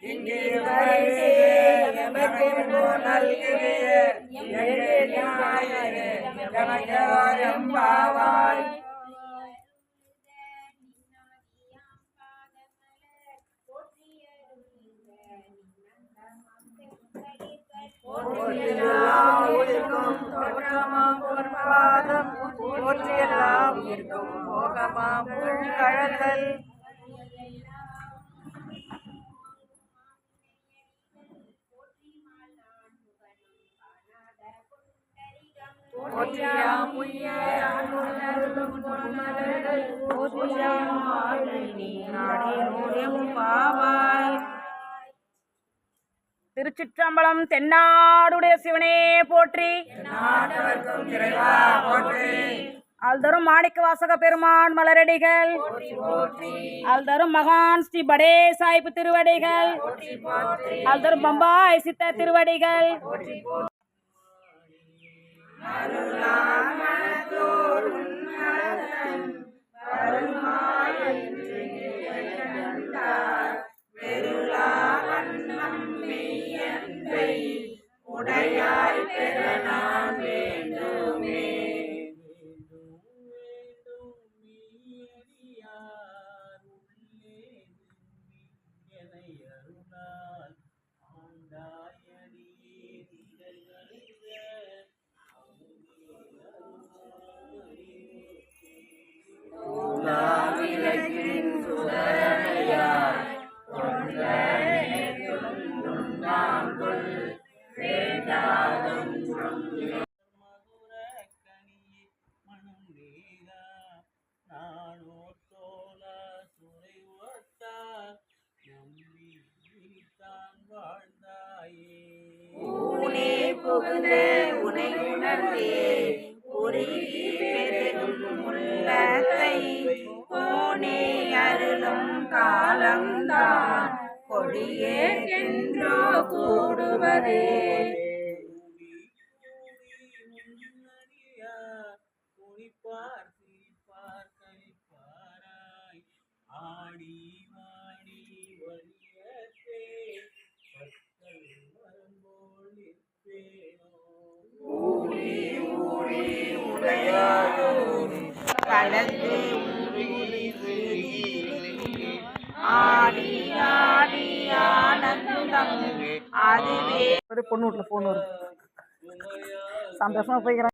இங்கே வரிசே எமக்கென்று நல்குவிய எம்பாவாய் உயிர்க்கும் தோற்றமாம் பொற்பாதம் போற்றியெல்லாம் இருக்கும் போகமாம் கழகல் திருச்சிற்றம்பலம். தென்னாடுடைய சிவனே போற்றி. அல்தரும் மாணிக்க வாசக பெருமான் மலரடிகள், அல்தரும் மகான் ஸ்ரீ படே சாய்ப்பு திருவடிகள், அல்தரும் பம்பாய் சித்த திருவடிகள். உடையாய் பெற நான் வேண்டுமே. புகுந்து உனை உணர்ந்தே உருகி பெருகும் உள்ளத்தை போனே அருளும் காலம்தான் கொடியே என்றோ கூடுவதே. கலந்து ஆடி ஆடி ஆனந்தம் அதுவே. பொண்ணு வீட்டுல போன் வரும், சந்தோஷமா போய்க்கிறேன்.